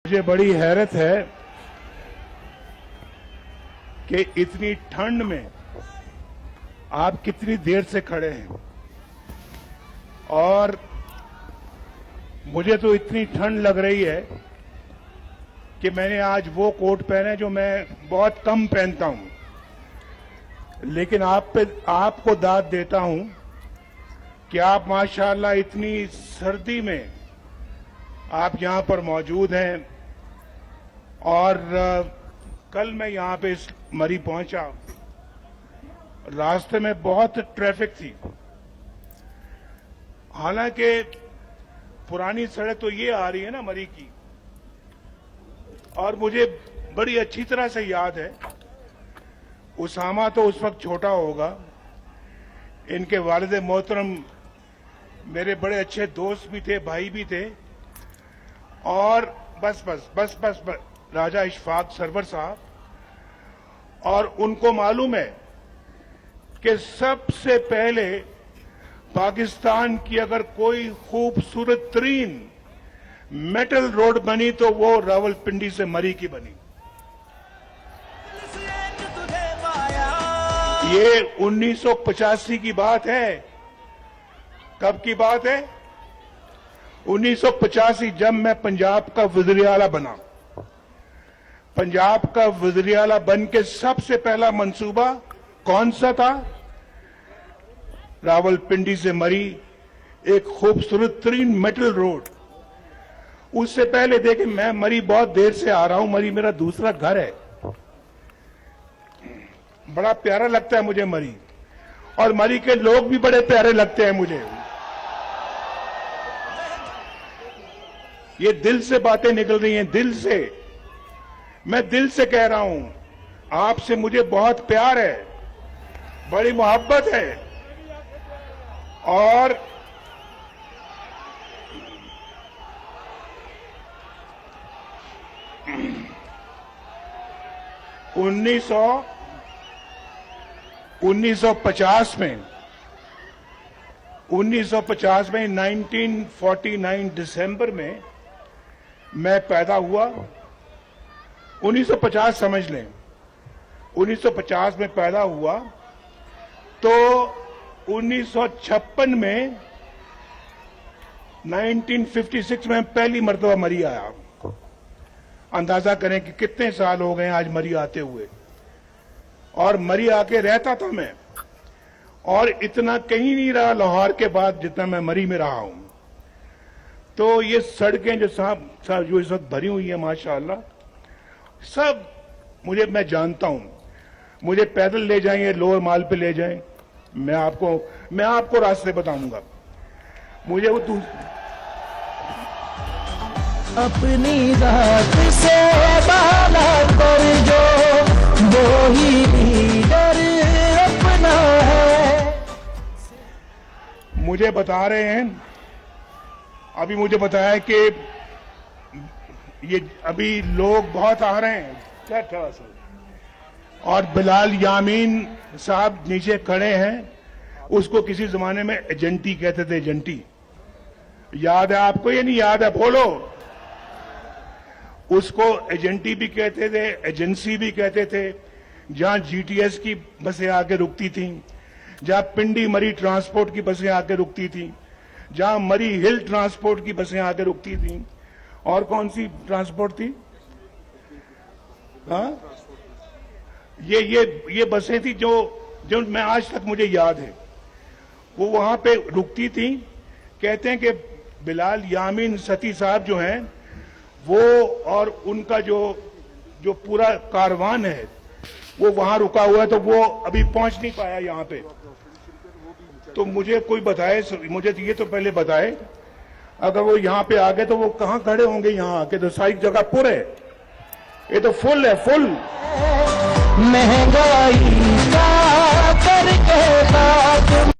मुझे बड़ी हैरत है कि इतनी ठंड में आप कितनी देर से खड़े हैं। और मुझे तो इतनी ठंड लग रही है कि मैंने आज वो कोट पहने जो मैं बहुत कम पहनता हूं, लेकिन आपको दाद देता हूं कि आप माशाअल्लाह इतनी सर्दी में आप यहां पर मौजूद हैं। और कल मैं यहां पे इस मरी पहुंचा, रास्ते में बहुत ट्रैफिक थी। हालांकि पुरानी सड़क तो ये आ रही है ना मरी की, और मुझे बड़ी अच्छी तरह से याद है, उसामा तो उस वक्त छोटा होगा, इनके वालिद मोहतरम मेरे बड़े अच्छे दोस्त भी थे, भाई भी थे, और बस राजा इशफाक सरवर साहब। और उनको मालूम है कि सबसे पहले पाकिस्तान की अगर कोई खूबसूरत तरीन मेटल रोड बनी तो वो रावलपिंडी से मरी की बनी। ये 1985 की बात है। कब की बात है? 1985, जब मैं पंजाब का वज़ीर आला बना। पंजाब का वज़ीर आला बन के सबसे पहला मंसूबा कौन सा था? रावलपिंडी से मरी एक खूबसूरत तरीन मेटल रोड। उससे पहले देखें, मैं मरी बहुत देर से आ रहा हूं, मरी मेरा दूसरा घर है, बड़ा प्यारा लगता है मुझे मरी, और मरी के लोग भी बड़े प्यारे लगते हैं मुझे। ये दिल से बातें निकल रही हैं, दिल से। मैं दिल से कह रहा हूं, आपसे मुझे बहुत प्यार है, बड़ी मोहब्बत है। और उन्नीस सौ पचास में 1949 दिसंबर में मैं पैदा हुआ। 1950 समझ लें, 1950 में पैदा हुआ तो 1956 में 1956 में पहली मर्तबा मरी आया। अंदाजा करें कि कितने साल हो गए आज मरी आते हुए। और मरी आके रहता था मैं, और इतना कहीं नहीं रहा लाहौर के बाद जितना मैं मरी में रहा हूं। तो ये सड़कें जो जो इस वक्त भरी हुई है माशाअल्लाह, सब मैं जानता हूं। मुझे पैदल ले जाएं, लोअर माल पे ले जाएं, मैं आपको रास्ते बताऊंगा। मुझे वो अपनी रात से बाला कर जो वो ही लीडर अपना है। मुझे बता रहे हैं, अभी मुझे बताया कि ये अभी लोग बहुत आ रहे हैं क्या, और बिलाल यामीन साहब नीचे खड़े हैं। उसको किसी जमाने में एजेंटी कहते थे, एजेंटी। याद है आपको? ये नहीं याद है? बोलो। उसको एजेंटी भी कहते थे, एजेंसी भी कहते थे। जहां जीटीएस की बसें आके रुकती थी, जहां पिंडी मरी ट्रांसपोर्ट की बसें आके रुकती थी, जहां मरी हिल ट्रांसपोर्ट की बसें आके रुकती थी, और कौन सी ट्रांसपोर्ट थी? हाँ, ये बसें थी जो मैं आज तक मुझे याद है, वो वहां पे रुकती थी। कहते हैं कि बिलाल यामीन सती साहब जो हैं वो, और उनका जो पूरा कारवान है वो वहां रुका हुआ है, तो वो अभी पहुंच नहीं पाया यहां पे। तो मुझे कोई बताए, मुझे ये तो पहले बताए, अगर वो यहां पे आ गए तो वो कहां खड़े होंगे? यहां आके तो सारी जगह पुर है, ये तो फुल है, फुल। महंगाई का करके